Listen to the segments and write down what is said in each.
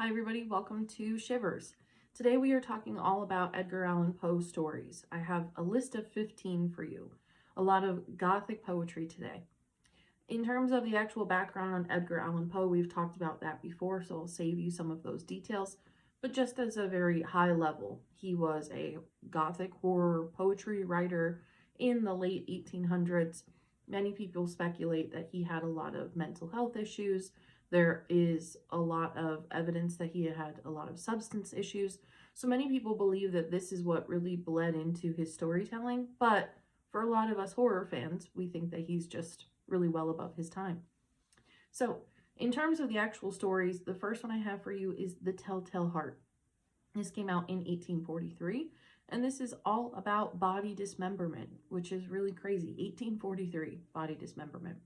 Hi everybody, welcome to Shivers. Today we are talking all about Edgar Allan Poe stories. I have a list of 15 for you. A lot of Gothic poetry today. In terms of the actual background on Edgar Allan Poe, we've talked about that before, so I'll save you some of those details. But just as a very high level, he was a Gothic horror poetry writer in the late 1800s. Many people speculate that he had a lot of mental health issues. There is a lot of evidence that he had a lot of substance issues. So many people believe that this is what really bled into his storytelling. But for a lot of us horror fans, we think that he's just really well above his time. So, in terms of the actual stories, the first one I have for you is The Telltale Heart. This came out in 1843, and this is all about body dismemberment, which is really crazy. 1843, body dismemberment.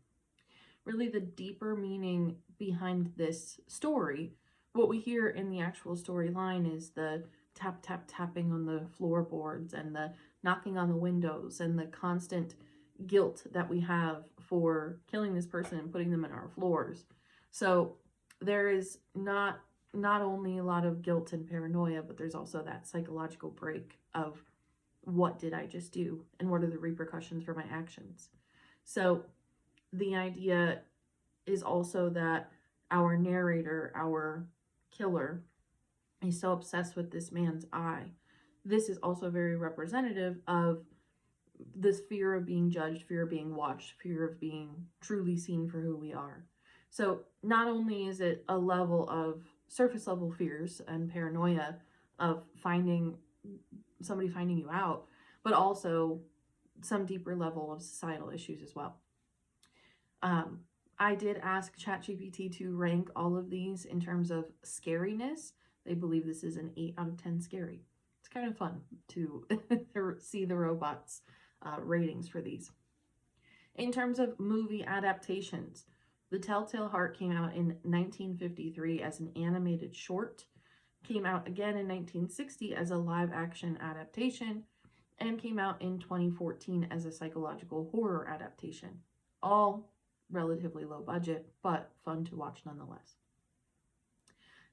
Really, the deeper meaning behind this story, what we hear in the actual storyline is the tap, tap, tapping on the floorboards and the knocking on the windows and the constant guilt that we have for killing this person and putting them in our floors. So there is not only a lot of guilt and paranoia, but there's also that psychological break of what did I just do and what are the repercussions for my actions. So the idea is also that our narrator, our killer, is so obsessed with this man's eye. This is also very representative of this fear of being judged, fear of being watched, fear of being truly seen for who we are. So not only is it a level of surface level fears and paranoia of somebody finding you out, but also some deeper level of societal issues as well. I did ask ChatGPT to rank all of these in terms of scariness. They believe this is an 8 out of 10 scary. It's kind of fun to see the robots' ratings for these. In terms of movie adaptations, The Telltale Heart came out in 1953 as an animated short, came out again in 1960 as a live-action adaptation, and came out in 2014 as a psychological horror adaptation. All relatively low budget, but fun to watch nonetheless.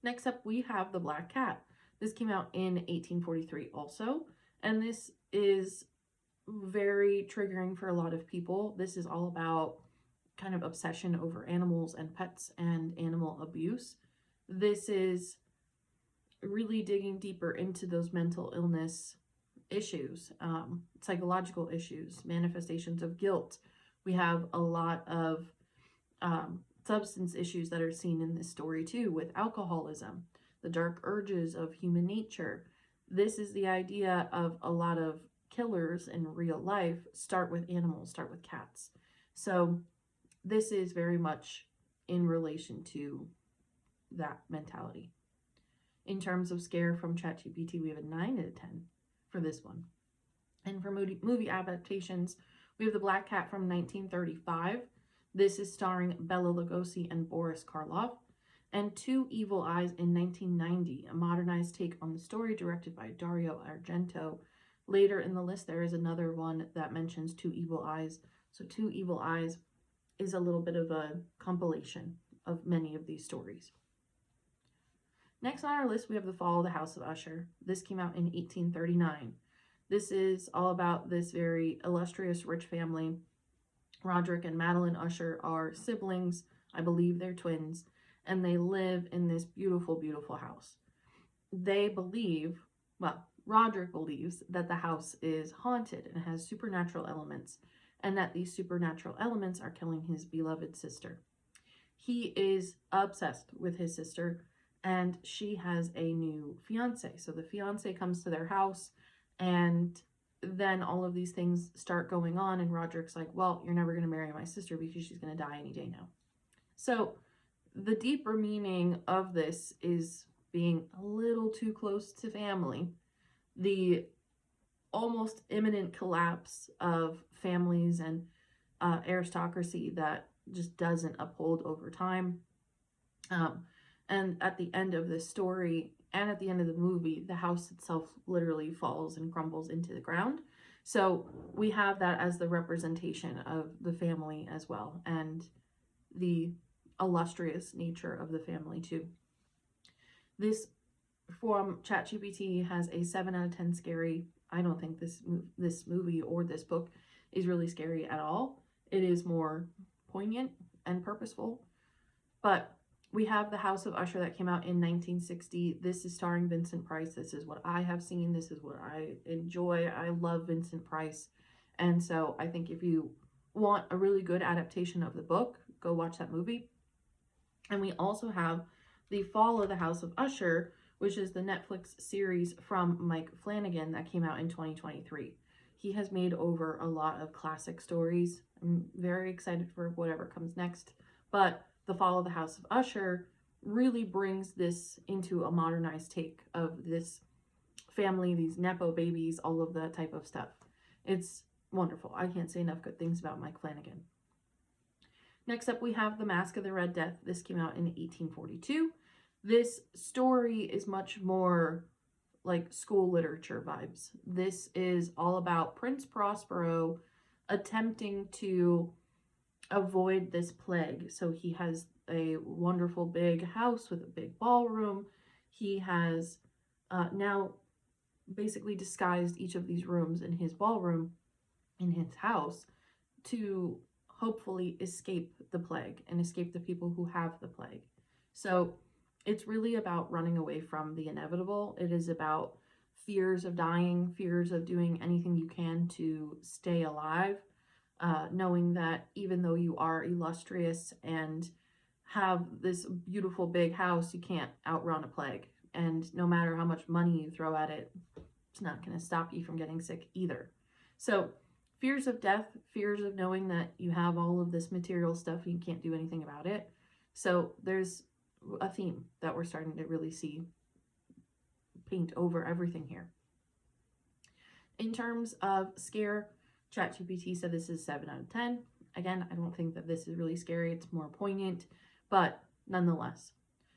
Next up, we have The Black Cat. This came out in 1843 also, and this is very triggering for a lot of people. This is all about kind of obsession over animals and pets and animal abuse. This is really digging deeper into those mental illness issues, psychological issues, manifestations of guilt. We have a lot of substance issues that are seen in this story too, with alcoholism, the dark urges of human nature. This is the idea of a lot of killers in real life start with animals, start with cats. So this is very much in relation to that mentality. In terms of scare from ChatGPT, we have a 9 out of 10 for this one. And for movie adaptations, we have The Black Cat from 1935. This is starring Bela Lugosi and Boris Karloff. And Two Evil Eyes in 1990, a modernized take on the story directed by Dario Argento. Later in the list, there is another one that mentions Two Evil Eyes. So Two Evil Eyes is a little bit of a compilation of many of these stories. Next on our list, we have The Fall of the House of Usher. This came out in 1839. This is all about this very illustrious rich family. Roderick and Madeline Usher are siblings. I believe they're twins. And they live in this beautiful, beautiful house. They believe, well, Roderick believes that the house is haunted and has supernatural elements, and that these supernatural elements are killing his beloved sister. He is obsessed with his sister, and she has a new fiance. So the fiance comes to their house, and then all of these things start going on, and Roderick's like, well, you're never going to marry my sister because she's going to die any day now. So the deeper meaning of this is being a little too close to family, the almost imminent collapse of families and aristocracy that just doesn't uphold over time. And at the end of this story and at the end of the movie, the house itself literally falls and crumbles into the ground. So we have that as the representation of the family as well, and the illustrious nature of the family too. This from ChatGPT has a 7 out of 10 scary. I don't think this movie or this book is really scary at all. It is more poignant and purposeful. But we have The House of Usher that came out in 1960. This is starring Vincent Price. This is what I have seen. This is what I enjoy. I love Vincent Price. And so I think if you want a really good adaptation of the book, go watch that movie. And we also have The Fall of the House of Usher, which is the Netflix series from Mike Flanagan that came out in 2023. He has made over a lot of classic stories. I'm very excited for whatever comes next. But The Fall of the House of Usher really brings this into a modernized take of this family, these Nepo babies, all of that type of stuff. It's wonderful. I can't say enough good things about Mike Flanagan. Next up, we have The Mask of the Red Death. This came out in 1842. This story is much more like school literature vibes. This is all about Prince Prospero attempting to avoid this plague. So he has a wonderful big house with a big ballroom. He has now basically disguised each of these rooms in his ballroom in his house to hopefully escape the plague and escape the people who have the plague. So it's really about running away from the inevitable. It is about fears of dying, fears of doing anything you can to stay alive, knowing that even though you are illustrious and have this beautiful big house, you can't outrun a plague. And no matter how much money you throw at it, it's not going to stop you from getting sick either. So fears of death, fears of knowing that you have all of this material stuff and you can't do anything about it. So there's a theme that we're starting to really see paint over everything here. In terms of scare, ChatGPT said this is 7 out of 10. Again, I don't think that this is really scary. It's more poignant, but nonetheless,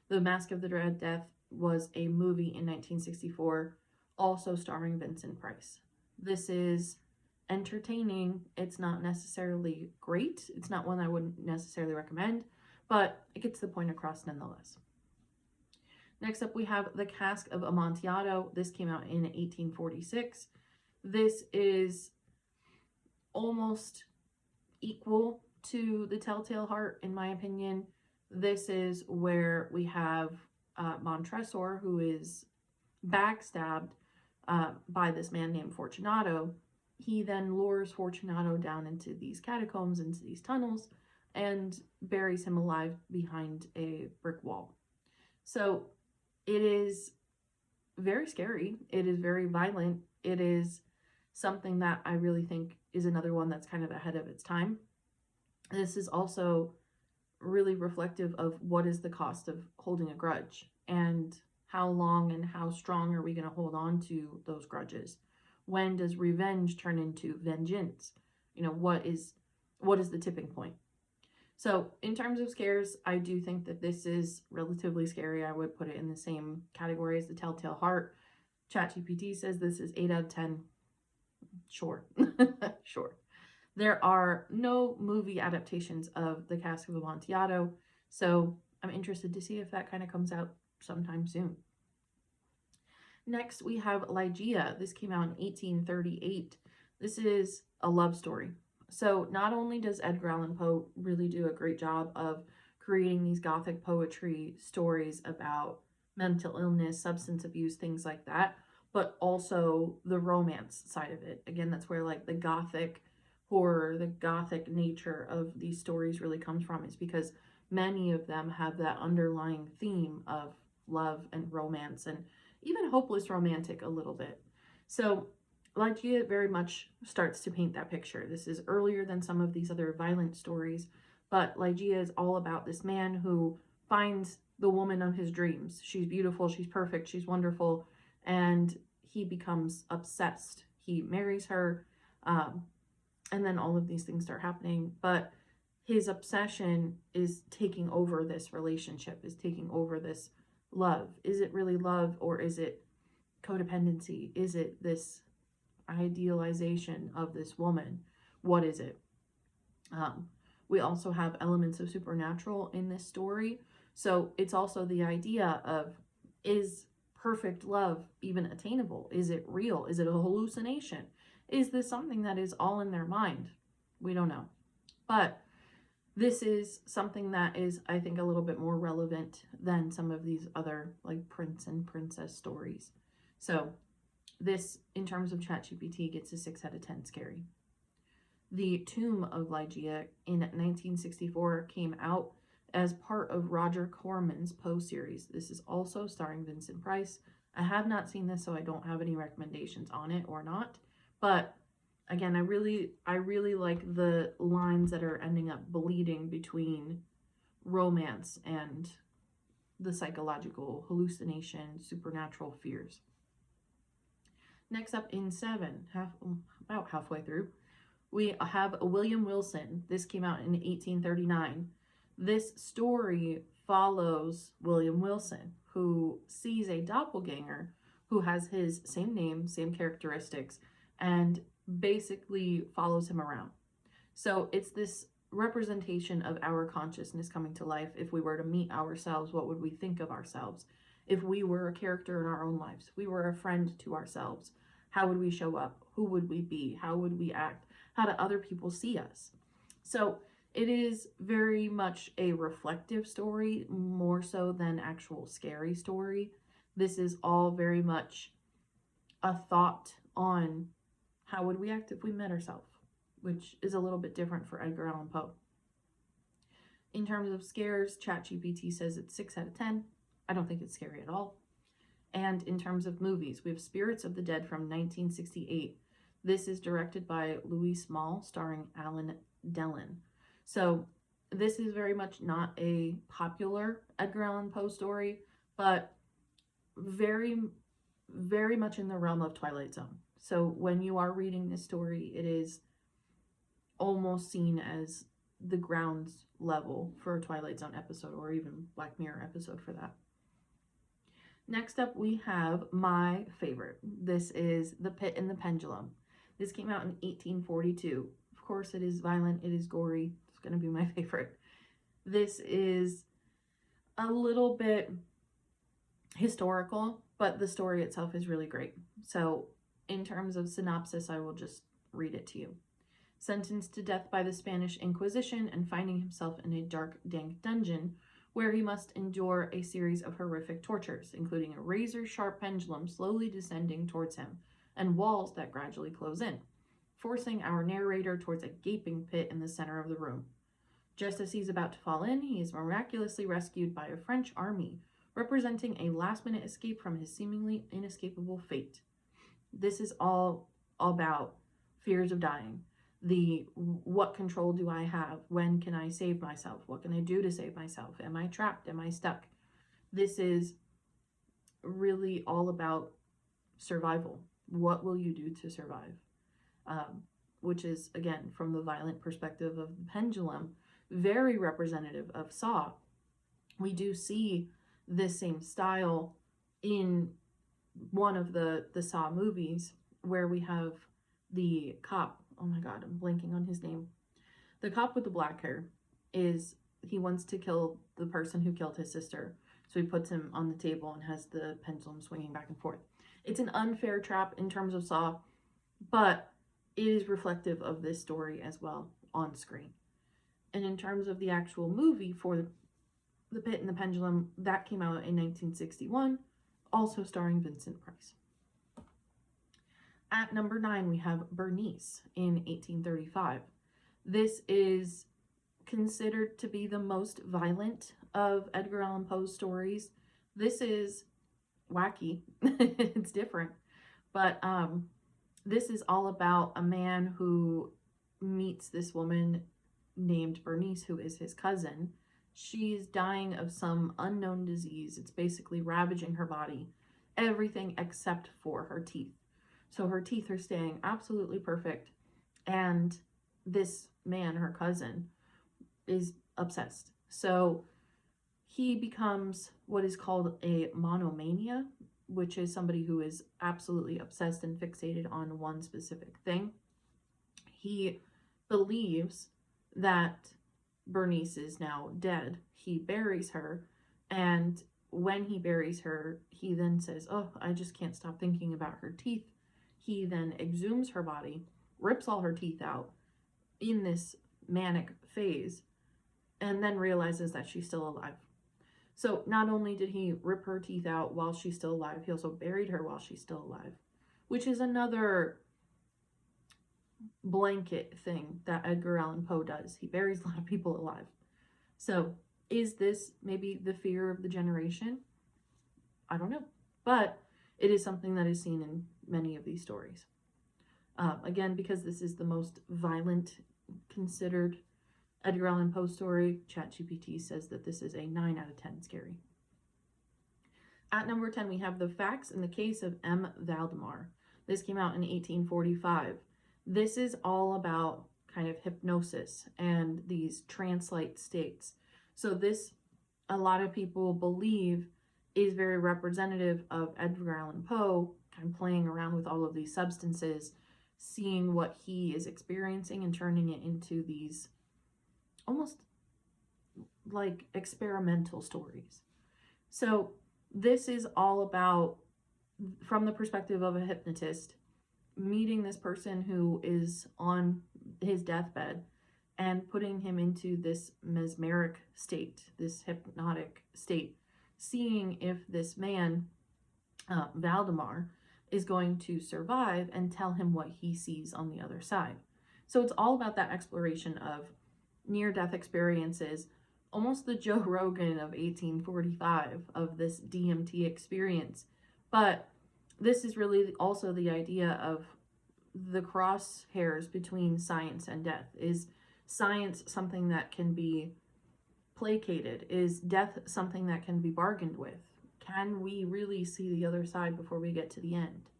The Mask of the Red Death was a movie in 1964, also starring Vincent Price. This is entertaining. It's not necessarily great. It's not one I wouldn't necessarily recommend, but it gets the point across nonetheless. Next up, we have The Cask of Amontillado. This came out in 1846. This is almost equal to The Telltale Heart, in my opinion. This is where we have Montresor, who is backstabbed by this man named Fortunato. He then lures Fortunato down into these catacombs, into these tunnels, and buries him alive behind a brick wall. So it is very scary. It is very violent. It is something that I really think is another one that's kind of ahead of its time. This is also really reflective of what is the cost of holding a grudge and how long and how strong are we going to hold on to those grudges. When does revenge turn into vengeance? You know, what is the tipping point? So in terms of scares, I do think that this is relatively scary. I would put it in the same category as The Telltale Heart. ChatGPT says this is 8 out of 10. Sure. Sure. There are no movie adaptations of The Cask of Amontillado, so I'm interested to see if that kind of comes out sometime soon. Next, we have Ligeia. This came out in 1838. This is a love story. So not only does Edgar Allan Poe really do a great job of creating these gothic poetry stories about mental illness, substance abuse, things like that, but also the romance side of it. Again, that's where like the gothic horror, the gothic nature of these stories really comes from, is because many of them have that underlying theme of love and romance and even hopeless romantic a little bit. So Ligeia very much starts to paint that picture. This is earlier than some of these other violent stories, but Ligeia is all about this man who finds the woman of his dreams. She's beautiful, she's perfect, she's wonderful, and he becomes obsessed. He marries her, and then all of these things start happening, but his obsession is taking over this relationship, is taking over this love. Is it really love, or is it codependency? Is it this idealization of this woman? What is it? We also have elements of supernatural in this story. So it's also the idea of Is perfect love even attainable? Is it real? Is it a hallucination? Is this something that is all in their mind? We don't know. But this is something that is, I think, a little bit more relevant than some of these other like prince and princess stories. So this, in terms of ChatGPT, gets a 6 out of 10 scary. The Tomb of Ligeia in 1964 came out as part of Roger Corman's Poe series. This is also starring Vincent Price. I have not seen this, so I don't have any recommendations on it or not. But again, I really like the lines that are ending up bleeding between romance and the psychological hallucination, supernatural fears. Next up in 7, about halfway through, we have William Wilson. This came out in 1839. This story follows William Wilson, who sees a doppelganger who has his same name, same characteristics, and basically follows him around. So it's this representation of our consciousness coming to life. If we were to meet ourselves, what would we think of ourselves? If we were a character in our own lives, we were a friend to ourselves, how would we show up? Who would we be? How would we act? How do other people see us? So it is very much a reflective story, more so than actual scary story. This is all very much a thought on how would we act if we met ourselves, which is a little bit different for Edgar Allan Poe. In terms of scares, ChatGPT says it's 6 out of 10. I don't think it's scary at all. And in terms of movies, we have Spirits of the Dead from 1968. This is directed by Louis Malle, starring Alan Dillon. So this is very much not a popular Edgar Allan Poe story, but very, very much in the realm of Twilight Zone. So when you are reading this story, it is almost seen as the grounds level for a Twilight Zone episode, or even Black Mirror episode for that. Next up, we have my favorite. This is The Pit and the Pendulum. This came out in 1842. Of course, it is violent, it is gory. It's going to be my favorite. This is a little bit historical, but the story itself is really great. So in terms of synopsis, I will just read it to you. Sentenced to death by the Spanish Inquisition and finding himself in a dark, dank dungeon where he must endure a series of horrific tortures, including a razor-sharp pendulum slowly descending towards him and walls that gradually close in, forcing our narrator towards a gaping pit in the center of the room. Just as he's about to fall in, he is miraculously rescued by a French army, representing a last-minute escape from his seemingly inescapable fate. This is all about fears of dying. What control do I have? When can I save myself? What can I do to save myself? Am I trapped? Am I stuck? This is really all about survival. What will you do to survive? Which is, again, from the violent perspective of the pendulum, very representative of Saw. We do see this same style in one of the Saw movies, where we have the cop. Oh my god, I'm blanking on his name. The cop with the black hair he wants to kill the person who killed his sister. So he puts him on the table and has the pendulum swinging back and forth. It's an unfair trap in terms of Saw, but it is reflective of this story as well on screen. And in terms of the actual movie for The Pit and the Pendulum, that came out in 1961, also starring Vincent Price. At number 9, we have Bernice in 1835. This is considered to be the most violent of Edgar Allan Poe's stories. This is wacky. It's different. But this is all about a man who meets this woman named Bernice, who is his cousin. She's dying of some unknown disease. It's basically ravaging her body. Everything except for her teeth. So her teeth are staying absolutely perfect. And this man, her cousin, is obsessed. So he becomes what is called a monomania, which is somebody who is absolutely obsessed and fixated on one specific thing. He believes that Bernice is now dead. He buries her, and when he buries her, he then says, "Oh, I just can't stop thinking about her teeth." He then exhumes her body, rips all her teeth out in this manic phase, and then realizes that she's still alive. So not only did he rip her teeth out while she's still alive, he also buried her while she's still alive, which is another blanket thing that Edgar Allan Poe does. He buries a lot of people alive. So is this maybe the fear of the generation? I don't know. But it is something that is seen in many of these stories. Again, because this is the most violent considered Edgar Allan Poe story, ChatGPT says that this is a 9 out of 10 scary. At number 10, we have The Facts in the Case of M. Valdemar. This came out in 1845. This is all about kind of hypnosis and these trance-like states. So this, a lot of people believe, is very representative of Edgar Allan Poe, kind of playing around with all of these substances, seeing what he is experiencing and turning it into these almost like experimental stories. So this is all about, from the perspective of a hypnotist, meeting this person who is on his deathbed and putting him into this mesmeric state, this hypnotic state, seeing if this man, Valdemar, is going to survive and tell him what he sees on the other side. So it's all about that exploration of near-death experiences, almost the Joe Rogan of 1845 of this DMT experience. But this is really also the idea of the crosshairs between science and death. Is science something that can be placated? Is death something that can be bargained with? Can we really see the other side before we get to the end?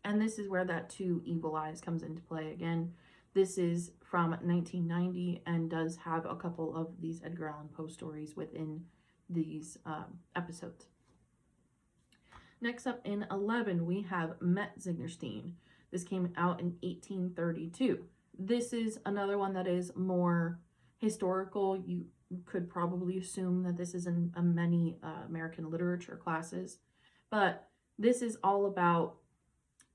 And this is where that Two Evil Eyes comes into play again. This is from 1990 and does have a couple of these Edgar Allan Poe stories within these episodes. Next up in 11, we have Metzingerstein. This came out in 1832. This is another one that is more historical. You could probably assume that this is in many American literature classes. But this is all about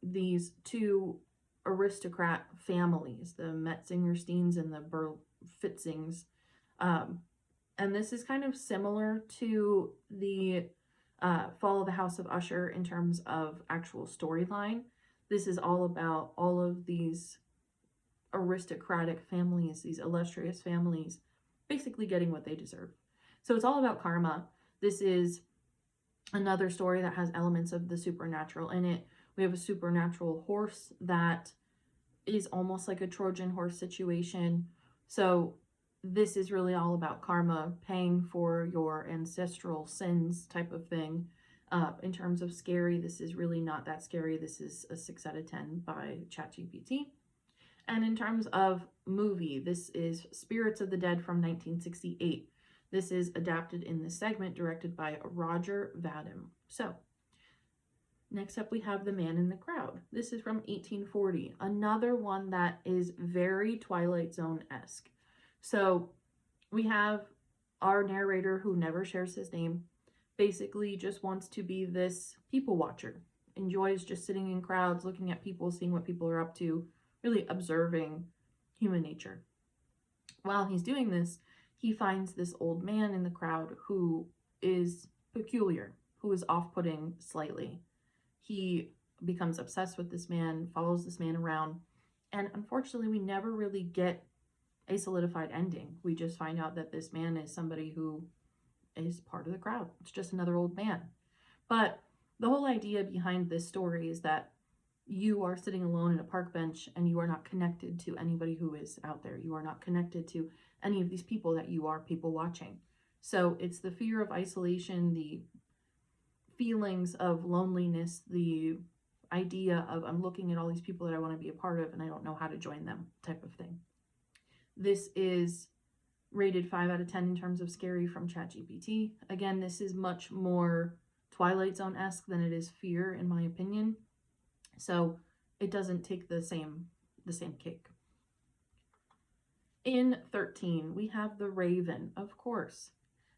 these two aristocrat families, the Metzingersteins and the Berlifitzings. And this is kind of similar to the Fall of the House of Usher in terms of actual storyline. This is all about all of these aristocratic families, these illustrious families, basically getting what they deserve. So it's all about karma. This is another story that has elements of the supernatural in it. We have a supernatural horse that is almost like a Trojan horse situation. So this is really all about karma, paying for your ancestral sins type of thing. In terms of scary, this is really not that scary. This is a 6 out of 10 by ChatGPT. And in terms of movie, this is Spirits of the Dead from 1968. This is adapted in this segment, directed by Roger Vadim. So, next up we have The Man in the Crowd. This is from 1840. Another one that is very Twilight Zone-esque. So, we have our narrator, who never shares his name, basically just wants to be this people watcher. Enjoys just sitting in crowds, looking at people, seeing what people are up to, really observing human nature. While he's doing this, he finds this old man in the crowd who is peculiar, who is off-putting slightly. He becomes obsessed with this man, follows this man around, and unfortunately we never really get a solidified ending. We just find out that this man is somebody who is part of the crowd. It's just another old man. But the whole idea behind this story is that you are sitting alone in a park bench and you are not connected to anybody who is out there. You are not connected to any of these people that you are people watching. So it's the fear of isolation, the feelings of loneliness, the idea of I'm looking at all these people that I want to be a part of and I don't know how to join them type of thing. This is rated 5 out of 10 in terms of scary from ChatGPT. Again, this is much more Twilight Zone-esque than it is Fear, in my opinion. So it doesn't take the same cake. In 13, we have The Raven, of course.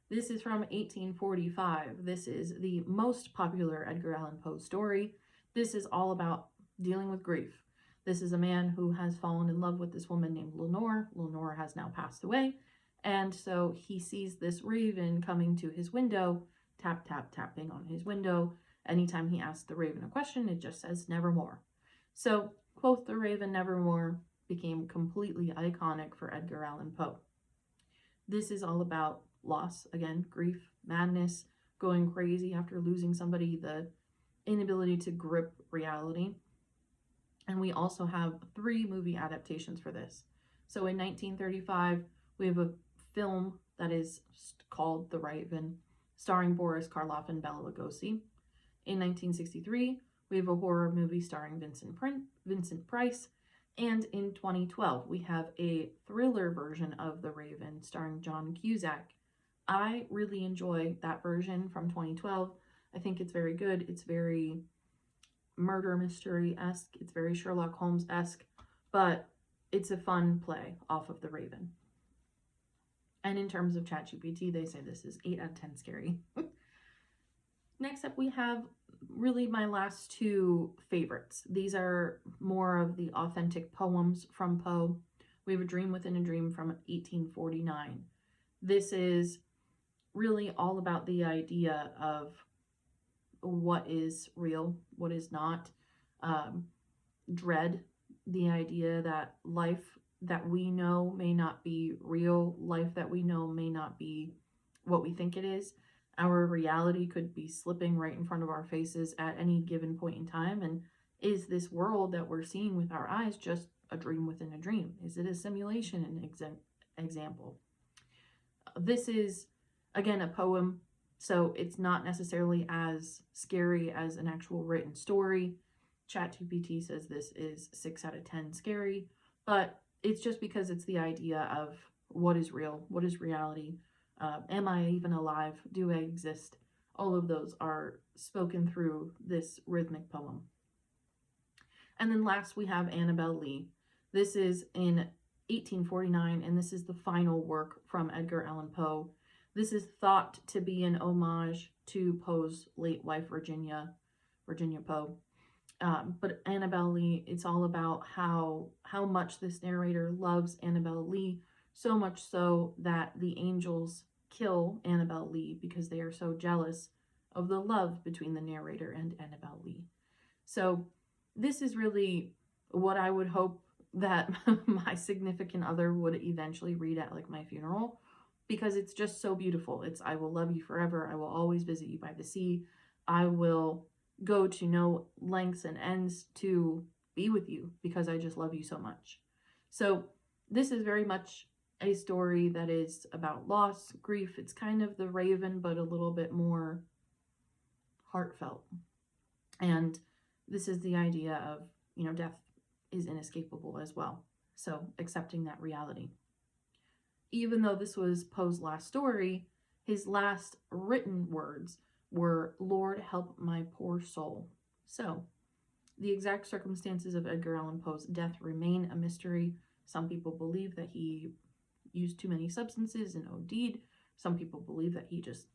This is from 1845. This is the most popular Edgar Allan Poe story. This is all about dealing with grief. This is a man who has fallen in love with this woman named Lenore. Lenore has now passed away. And so he sees this raven coming to his window, tap, tap, tapping on his window. Anytime he asks the raven a question, it just says nevermore. So, quote the raven nevermore became completely iconic for Edgar Allan Poe. This is all about loss, again, grief, madness, going crazy after losing somebody, the inability to grip reality. And we also have 3 movie adaptations for this. So in 1935, we have a film that is called The Raven, starring Boris Karloff and Bela Lugosi. In 1963, we have a horror movie starring Vincent Price. And in 2012, we have a thriller version of The Raven starring John Cusack. I really enjoy that version from 2012. I think it's very good. It's very murder mystery-esque. It's very Sherlock Holmes-esque, but it's a fun play off of The Raven. And in terms of ChatGPT, they say this is 8 out of 10 scary. Next up, we have really my last 2 favorites. These are more of the authentic poems from Poe. We have A Dream Within a Dream from 1849. This is really all about the idea of what is real, what is not, dread, the idea that life that we know may not be real, life that we know may not be what we think it is. Our reality could be slipping right in front of our faces at any given point in time. And is this world that we're seeing with our eyes just a dream within a dream? Is it a simulation, an example? This is, again, a poem, so it's not necessarily as scary as an actual written story. ChatGPT says this is 6 out of 10 scary, but it's just because it's the idea of what is real, what is reality, am I even alive, do I exist? All of those are spoken through this rhythmic poem. And then last we have Annabel Lee. This is in 1849, and this is the final work from Edgar Allan Poe. This is thought to be an homage to Poe's late wife, Virginia Poe. But Annabel Lee, it's all about how much this narrator loves Annabel Lee, so much so that the angels kill Annabel Lee because they are so jealous of the love between the narrator and Annabel Lee. So this is really what I would hope that my significant other would eventually read at like my funeral, because it's just so beautiful. It's I will love you forever. I will always visit you by the sea. I will go to no lengths and ends to be with you because I just love you so much. So this is very much a story that is about loss, grief. It's kind of the Raven, but a little bit more heartfelt. And this is the idea of, death is inescapable as well. So accepting that reality. Even though this was Poe's last story, his last written words were, "Lord, help my poor soul." So the exact circumstances of Edgar Allan Poe's death remain a mystery. Some people believe that he used too many substances and OD'd. Some people believe that he just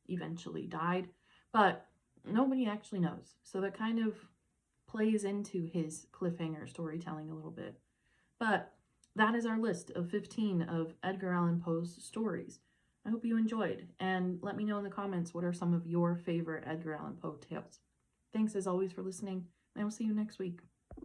eventually died, but nobody actually knows. So that kind of plays into his cliffhanger storytelling a little bit. But that is our list of 15 of Edgar Allan Poe's stories. I hope you enjoyed, and let me know in the comments what are some of your favorite Edgar Allan Poe tales. Thanks as always for listening, and I will see you next week.